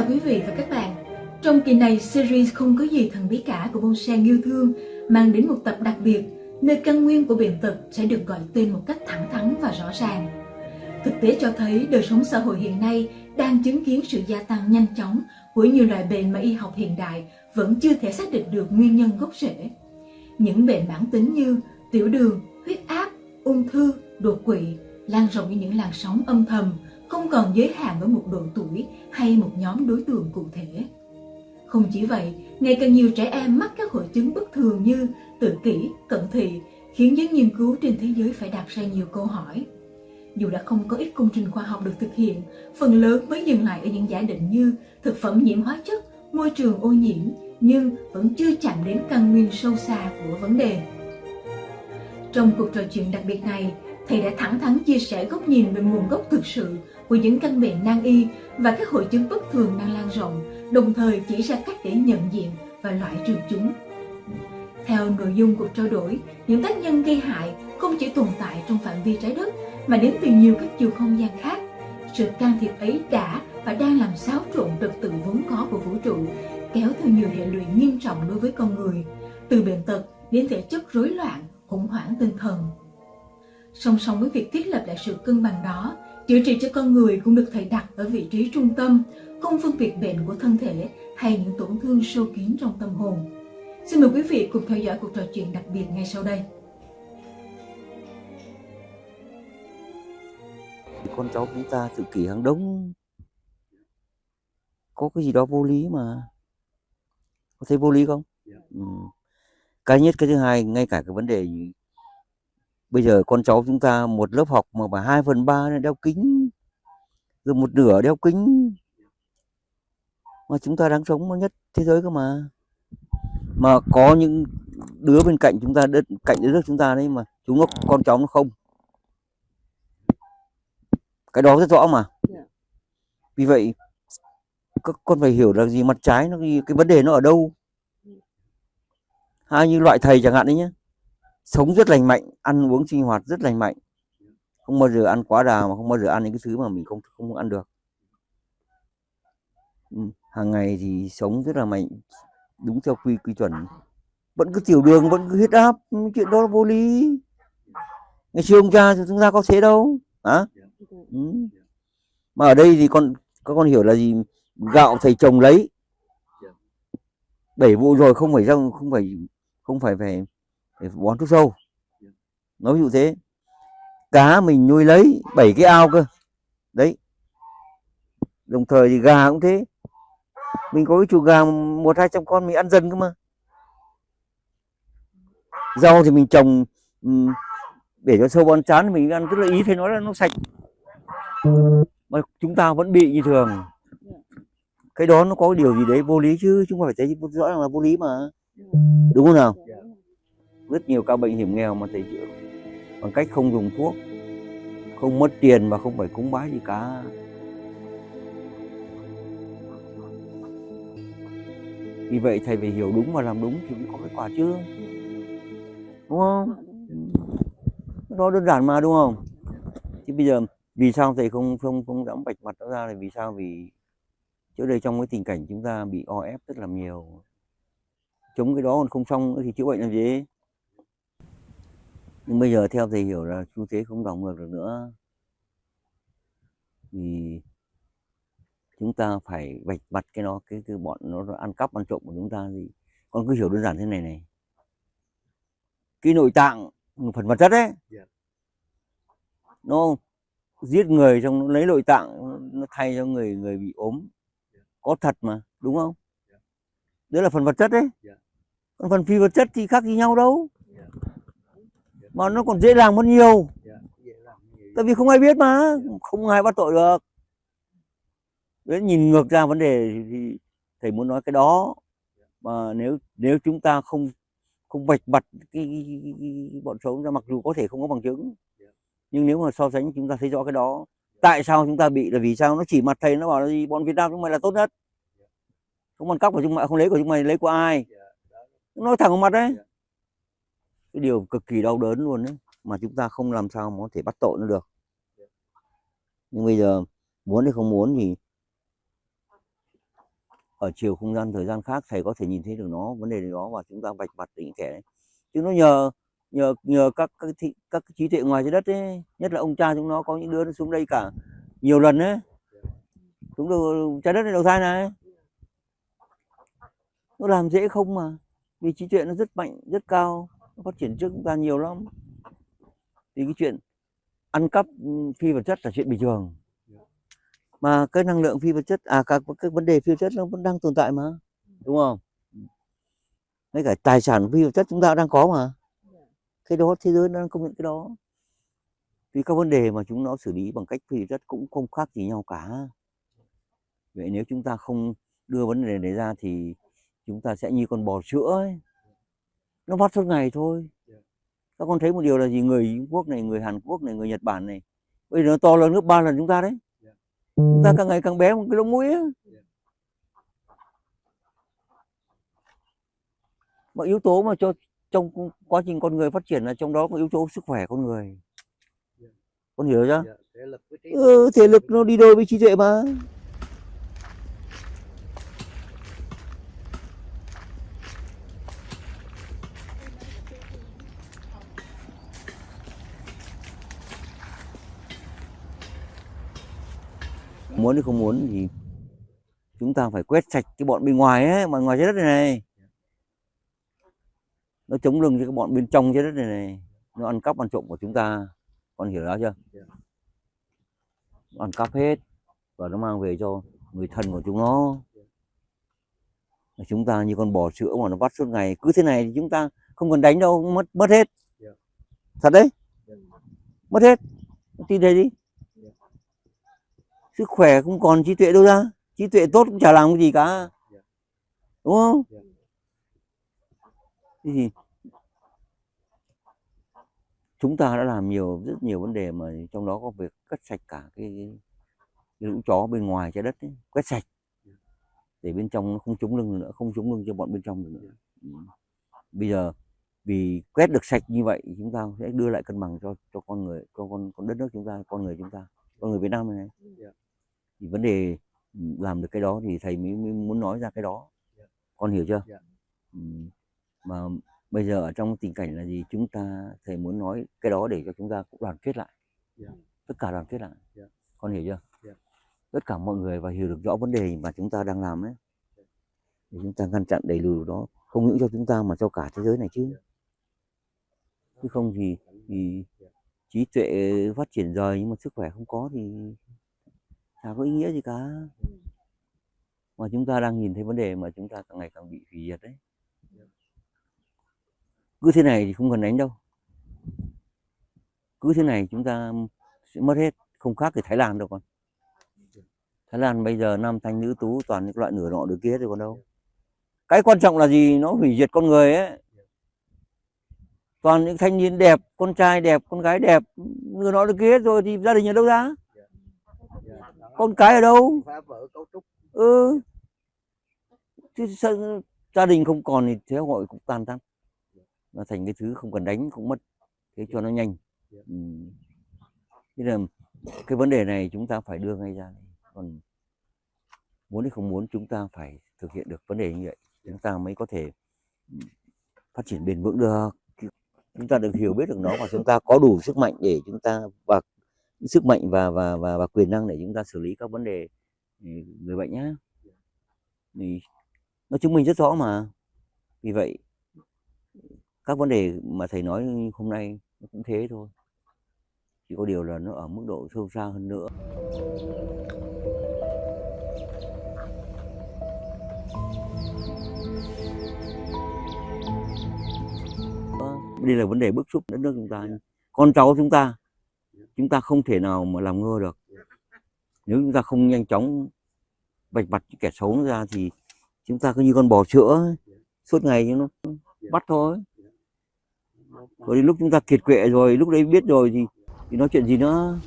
chào quý vị và các bạn. Trong kỳ này, series Không có gì thần bí cả của Bông Sen yêu thương mang đến một tập đặc biệt, nơi căn nguyên của bệnh tật sẽ được gọi tên một cách thẳng thắn và rõ ràng. Thực tế cho thấy đời sống xã hội hiện nay đang chứng kiến sự gia tăng nhanh chóng của nhiều loại bệnh mà y học hiện đại vẫn chưa thể xác định được nguyên nhân gốc rễ. Những bệnh mãn tính như tiểu đường, huyết áp, ung thư, đột quỵ lan rộng như những làn sóng âm thầm, không còn giới hạn ở một độ tuổi hay một nhóm đối tượng cụ thể. Không chỉ vậy, ngày càng nhiều trẻ em mắc các hội chứng bất thường như tự kỷ, cận thị, khiến giới nghiên cứu trên thế giới phải đặt ra nhiều câu hỏi. Dù đã không có ít công trình khoa học được thực hiện, phần lớn mới dừng lại ở những giả định như thực phẩm nhiễm hóa chất, môi trường ô nhiễm, nhưng vẫn chưa chạm đến căn nguyên sâu xa của vấn đề. Trong cuộc trò chuyện đặc biệt này, thầy đã thẳng thắn chia sẻ góc nhìn về nguồn gốc thực sự của những căn bệnh nan y và các hội chứng bất thường đang lan rộng, đồng thời chỉ ra cách để nhận diện và loại trừ chúng. Theo nội dung cuộc trao đổi, những tác nhân gây hại không chỉ tồn tại trong phạm vi trái đất mà đến từ nhiều các chiều không gian khác. Sự can thiệp ấy đã và đang làm xáo trộn trật tự vốn có của vũ trụ, kéo theo nhiều hệ lụy nghiêm trọng đối với con người, từ bệnh tật đến thể chất rối loạn, khủng hoảng tinh thần. Song song với việc thiết lập lại sự cân bằng đó, chữa trị cho con người cũng được thầy đặt ở vị trí trung tâm, không phân biệt bệnh của thân thể hay những tổn thương sâu kín trong tâm hồn. Xin mời quý vị cùng theo dõi cuộc trò chuyện đặc biệt ngay sau đây. Con cháu chúng ta tự kỷ hàng đống, có cái gì đó vô lý mà. Có thấy vô lý không? Cái nhất, cái thứ hai, ngay cả cái vấn đề bây giờ con cháu chúng ta một lớp học mà 2/3 là đeo kính, rồi một nửa đeo kính, mà chúng ta đáng sống nhất thế giới cơ mà có những đứa bên cạnh chúng ta, cạnh đất nước chúng ta đấy mà con cháu nó không, cái đó rất rõ mà. Vì vậy các con phải hiểu là gì, mặt trái nó cái vấn đề nó ở đâu. Hay như loại thầy chẳng hạn đấy nhé, sống rất lành mạnh, ăn uống sinh hoạt rất lành mạnh, không bao giờ ăn quá đà, mà không bao giờ ăn những cái thứ mà mình không ăn được. Hàng ngày thì sống rất là mạnh, đúng theo quy chuẩn, vẫn cứ tiểu đường, vẫn cứ huyết áp, chuyện đó là vô lý. Ngày xưa ông cha chúng ta có thế đâu hả? Mà ở đây thì các con hiểu là gì, gạo thầy trồng lấy 7 vụ rồi, không phải bón thuốc sâu, nói ví dụ thế. Cá mình nuôi lấy 7 cái ao cơ đấy, đồng thời thì gà cũng thế, mình có cái chuồng gà 100-200 con, mình ăn dần cơ mà. Rau thì mình trồng để cho sâu bón chán, mình ăn rất là ý, thấy nói là nó sạch, mà chúng ta vẫn bị như thường. Cái đó nó có cái điều gì đấy vô lý chứ, chúng ta phải thấy rõ ràng là vô lý mà, đúng không nào? Rất nhiều ca bệnh hiểm nghèo mà thầy chữa bằng cách không dùng thuốc, không mất tiền và không phải cúng bái gì cả. Vì vậy thầy phải hiểu đúng và làm đúng thì mới có kết quả chứ, đúng không? Nó đơn giản mà, đúng không? Chứ bây giờ vì sao thầy không dám vạch mặt nó ra là vì sao? Vì trước đây trong cái tình cảnh chúng ta bị o ép rất là nhiều, chống cái đó còn không xong nữa thì chữa bệnh làm gì. Nhưng bây giờ theo thầy hiểu là xu thế không đảo ngược được nữa, thì chúng ta phải vạch mặt cái bọn nó ăn cắp ăn trộm của chúng ta. Thì con cứ hiểu đơn giản thế này này, cái nội tạng phần vật chất ấy, nó giết người xong nó lấy nội tạng nó thay cho người bị ốm, có thật mà, đúng không? Đấy là phần vật chất đấy. Còn phần phi vật chất thì khác gì nhau đâu, mà nó còn dễ dàng hơn nhiều, tại vì không ai biết mà, không ai bắt tội được. Đấy, nhìn ngược ra vấn đề thì thầy muốn nói cái đó. Mà nếu chúng ta không vạch mặt cái bọn xấu ra, mặc dù có thể không có bằng chứng, nhưng nếu mà so sánh chúng ta thấy rõ cái đó. Tại sao chúng ta bị là vì sao? Nó chỉ mặt thầy, nó bảo là gì, bọn Việt Nam chúng mày là tốt nhất, không ăn cắp của chúng mày, không lấy của chúng mày, lấy của ai? Nó nói thẳng vào mặt đấy. Cái điều cực kỳ đau đớn luôn đấy, mà chúng ta không làm sao mà có thể bắt tội nó được. Nhưng bây giờ muốn hay không muốn thì ở chiều không gian thời gian khác thầy có thể nhìn thấy được nó, vấn đề đó, và chúng ta vạch mặt những kẻ đấy. Chứ nó nhờ các trí tuệ ngoài trái đất ấy, nhất là ông cha chúng nó, có những đứa nó xuống đây cả nhiều lần ấy, xuống trái đất này đầu thai này, nó làm dễ không mà, vì trí tuệ nó rất mạnh, rất cao, nó phát triển trước chúng ta nhiều lắm. Thì cái chuyện ăn cắp phi vật chất là chuyện bình thường, mà cái năng lượng phi vật chất, các vấn đề phi vật chất nó vẫn đang tồn tại mà, đúng không? Ngay cả tài sản phi vật chất chúng ta đang có mà, cái đó thế giới nó đang công nhận cái đó. Vì các vấn đề mà chúng nó xử lý bằng cách phi vật chất cũng không khác gì nhau cả. Vậy nếu chúng ta không đưa vấn đề này ra thì chúng ta sẽ như con bò sữa ấy, nó vắt suốt ngày thôi. Các con thấy một điều là gì, người Trung Quốc này, người Hàn Quốc này, người Nhật Bản này, bây giờ nó to lớn gấp 3 lần chúng ta đấy. Chúng ta càng ngày càng bé một cái lỗ mũi ấy. Mọi yếu tố mà trong quá trình con người phát triển là trong đó có yếu tố sức khỏe con người. Con hiểu chưa? Thể lực nó đi đôi với trí tuệ mà. Muốn hay không muốn thì chúng ta phải quét sạch cái bọn bên ngoài ấy, mà ngoài trái đất này, nó chống lưng cho cái bọn bên trong trái đất này, nó ăn cắp ăn trộm của chúng ta. Con hiểu đó chưa? Nó ăn cắp hết và nó mang về cho người thân của chúng nó. Chúng ta như con bò sữa mà nó vắt suốt ngày, cứ thế này thì chúng ta không cần đánh đâu, mất hết. Thật đấy, mất hết. Tin thầy đi. Sức khỏe không còn, trí tuệ đâu ra? Trí tuệ tốt cũng chả làm cái gì cả, đúng không? Thế thì chúng ta đã làm rất nhiều vấn đề, mà trong đó có việc cắt sạch cả cái lũ chó bên ngoài trái đất ấy, quét sạch để bên trong nó không trúng lưng nữa, không trúng lưng cho bọn bên trong nữa. Bây giờ vì quét được sạch như vậy, chúng ta sẽ đưa lại cân bằng cho con người, cho con đất nước chúng ta, con người chúng ta, con người Việt Nam này. Thì vấn đề làm được cái đó thì thầy mới muốn nói ra cái đó. Con hiểu chưa? Mà bây giờ ở trong tình cảnh là gì, thầy muốn nói cái đó để cho chúng ta cũng đoàn kết lại, tất cả đoàn kết lại. Con hiểu chưa? Tất cả mọi người và hiểu được rõ vấn đề mà chúng ta đang làm ấy, để chúng ta ngăn chặn đẩy lùi đó, không những cho chúng ta mà cho cả thế giới này chứ không thì trí tuệ phát triển rồi nhưng mà sức khỏe không có thì chả có ý nghĩa gì cả. Mà chúng ta đang nhìn thấy vấn đề mà chúng ta càng ngày càng bị hủy diệt đấy. Cứ thế này thì không cần đánh đâu, cứ thế này chúng ta sẽ mất hết, không khác gì Thái Lan đâu con. Thái Lan bây giờ nam thanh nữ tú toàn những loại nửa nọ nửa kia rồi còn đâu. Cái quan trọng là gì, nó hủy diệt con người ấy, toàn những thanh niên đẹp, con trai đẹp, con gái đẹp, nửa nọ nửa kia rồi thì gia đình ở đâu ra, con cái ở đâu? Chứ sao gia đình không còn thì xã hội cũng tan tác, nó thành cái thứ không cần đánh cũng mất, thế cho nó nhanh. Thế là cái vấn đề này chúng ta phải đưa ngay ra. Còn muốn hay không muốn chúng ta phải thực hiện được vấn đề như vậy, chúng ta mới có thể phát triển bền vững được. Chúng ta được hiểu biết được nó và chúng ta có đủ sức mạnh để chúng ta và sức mạnh và quyền năng để chúng ta xử lý các vấn đề người bệnh nhé. Thì nó chứng minh rất rõ mà. Vì vậy các vấn đề mà thầy nói hôm nay nó cũng thế thôi, chỉ có điều là nó ở mức độ sâu xa hơn nữa. Đây là vấn đề bức xúc đất nước chúng ta, con cháu chúng ta không thể nào mà làm ngơ được. Nếu chúng ta không nhanh chóng vạch mặt kẻ xấu ra thì chúng ta cứ như con bò sữa suốt ngày nó bắt thôi. Rồi đến lúc chúng ta kiệt quệ rồi, lúc đấy biết rồi thì nói chuyện gì nữa.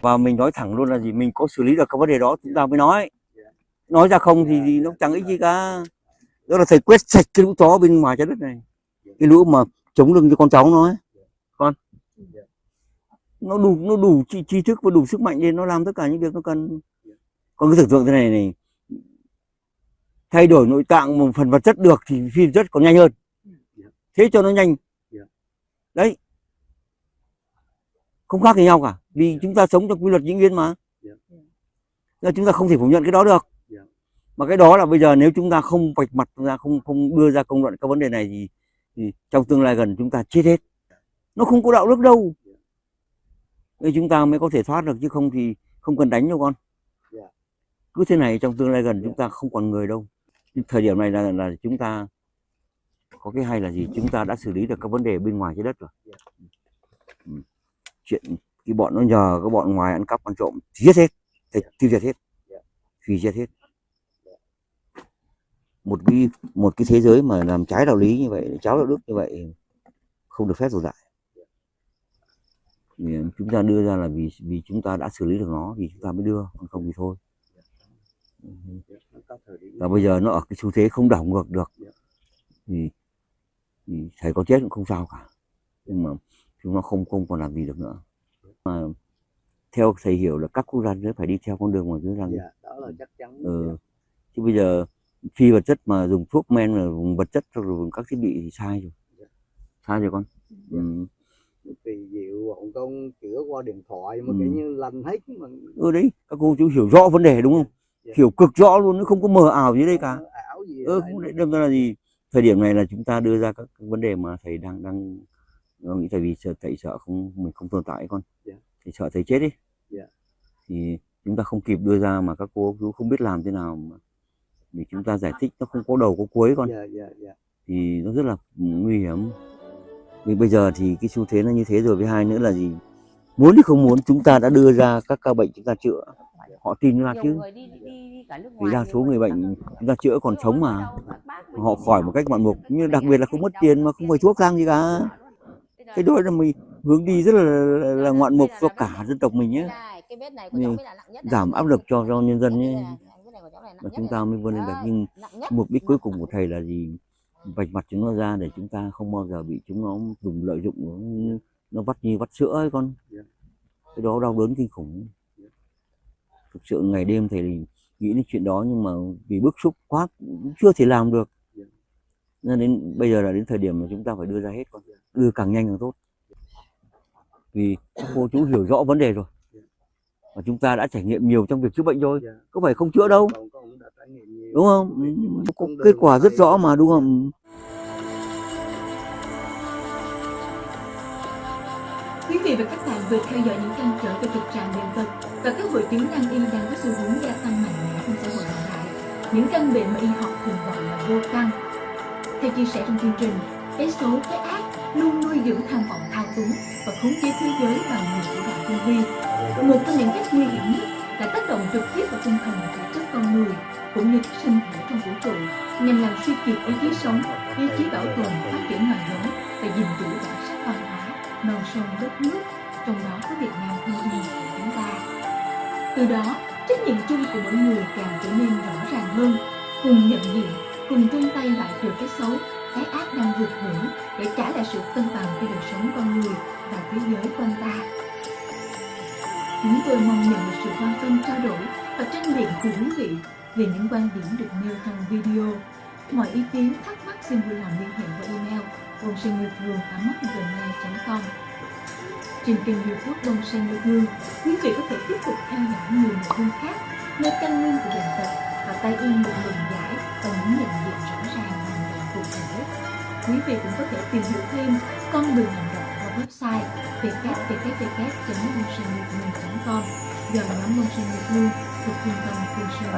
Và mình nói thẳng luôn là gì, mình có xử lý được các vấn đề đó chúng ta mới nói ra không thì nó chẳng ích gì cả. Đó là thầy quét sạch cái lũ chó bên ngoài trái đất này, cái lũ mà chống lưng cho con cháu nó ấy. Con nó đủ tri thức và đủ sức mạnh để nó làm tất cả những việc nó cần. Còn cái tưởng tượng thế này thay đổi nội tạng một phần vật chất được thì phi vật chất còn nhanh hơn, thế cho nó nhanh đấy, không khác gì nhau cả, vì chúng ta sống trong quy luật dĩ nhiên mà. Nên chúng ta không thể phủ nhận cái đó được. Mà cái đó là bây giờ nếu chúng ta không vạch mặt ra, không đưa ra công luận các vấn đề này thì trong tương lai gần chúng ta chết hết. Nó không có đạo đức đâu. Nên chúng ta mới có thể thoát được, chứ không thì không cần đánh đâu con. Cứ thế này trong tương lai gần chúng ta không còn người đâu. Thời điểm này là chúng ta có cái hay là gì? Chúng ta đã xử lý được các vấn đề bên ngoài trái đất rồi. Chuyện cái bọn nó nhờ các bọn ngoài ăn cắp ăn trộm thì giết hết, tiêu diệt hết, hủy diệt hết. Một cái thế giới mà làm trái đạo lý như vậy, trái đạo đức như vậy không được phép tồn tại. Thì chúng ta đưa ra là vì chúng ta đã xử lý được nó thì chúng ta mới đưa, còn không thì thôi. Và bây giờ nó ở cái xu thế không đảo ngược được thì thầy có chết cũng không sao cả, nhưng mà chúng nó không còn làm gì được nữa. Mà theo thầy hiểu là các quốc gia sẽ phải đi theo con đường mà chúng ta đó là chắc chắn. Chứ bây giờ phi vật chất mà dùng thuốc men là dùng vật chất rồi dùng các thiết bị thì sai rồi. Sai rồi con. Vì dịu bọn con chữa qua điện thoại mà kiểu như lành hết mà. Đấy, các cô chú hiểu rõ vấn đề đúng không? Hiểu cực rõ luôn, nó không có mờ ảo gì đây cả. Ảo gì đâm ra là gì? Thời điểm này là chúng ta đưa ra các vấn đề mà thầy đang nghĩ, tại vì thầy sợ mình không tồn tại con. Thầy sợ thầy chết đi. Thì chúng ta không kịp đưa ra mà các cô chú không biết làm thế nào mà để chúng ta giải thích nó không có đầu có cuối con. Thì nó rất là nguy hiểm. Vì bây giờ thì cái xu thế nó như thế rồi, với hai nữa là gì? Muốn thì không muốn chúng ta đã đưa ra các ca bệnh chúng ta chữa. Họ tin ra chứ. Vì đa số người bệnh chúng ta chữa còn sống mà. Họ khỏi một cách ngoạn mục, nhưng đặc biệt là không mất tiền mà không phải thuốc thang gì cả. Cái đó là mình hướng đi rất là ngoạn mục cho cả dân tộc mình nhé. Giảm áp lực cho nhân dân nhé. Và chúng ta mới vươn lên được. Nhưng mục đích cuối cùng của thầy là gì? Vạch mặt chúng nó ra để chúng ta không bao giờ bị chúng nó dùng lợi dụng nó vắt như vắt sữa ấy con. Cái đó đau đớn kinh khủng. Thực sự ngày đêm thầy nghĩ đến chuyện đó, nhưng mà vì bức xúc quá cũng chưa thể làm được. Nên đến bây giờ là đến thời điểm mà chúng ta phải đưa ra hết con. Đưa càng nhanh càng tốt. Vì các cô chú hiểu rõ vấn đề rồi. Và chúng ta đã trải nghiệm nhiều trong việc chữa bệnh rồi. Có phải không chữa đâu. Đúng không? Có kết quả rất rõ mà, đúng không? Quý vị và các bạn vừa theo dõi những trăn trở về thực trạng bệnh tật và các hội chứng nan y đang có xu hướng gia tăng mạnh mẽ trong xã hội hiện đại. Những căn bệnh mà y học thường gọi là vô căn. Theo chia sẻ trong chương trình, cái xấu, cái ác luôn nuôi dưỡng tham vọng thao túng và khống chế thế giới bằng nhiều thủ đoạn tinh vi. Một trong những cách nguy hiểm nhất là tác động trực tiếp vào tinh thần thể chất con người cũng như các sinh thể trong vũ trụ, nhằm làm suy kiệt ý chí sống, ý chí bảo tồn, phát triển loài giống và gìn giữ bản sắc văn hóa, non sông đất nước, trong đó có Việt Nam thân yêu của chúng ta. Từ đó, trách nhiệm chung của mỗi người càng trở nên rõ ràng hơn, cùng nhận diện, cùng chung tay loại trừ cái xấu, cái ác đang vượt ngưỡng để trả lại sự cân bằng cho đời sống con người và thế giới quanh ta. Chúng tôi mong nhận được sự quan tâm, trao đổi và tranh biện từ quý vị về những quan điểm được nêu trong video. Mọi ý kiến, thắc mắc xin vui lòng liên hệ qua email bongsenngưatgương@gmail.com. Trên kênh YouTube Bông Sen Yêu Thương, quý vị có thể tiếp tục theo dõi nhiều nội dung khác, nơi căn nguyên của bệnh tật và tay y được luận giải và những nhận diện rõ ràng hành động cụ thể. Quý vị cũng có thể tìm hiểu thêm con đường hành động qua website www.bongsenngưatgương.com do nhóm Bông Sen Yêu Thương thuộc Trung tâm Phương Sơn.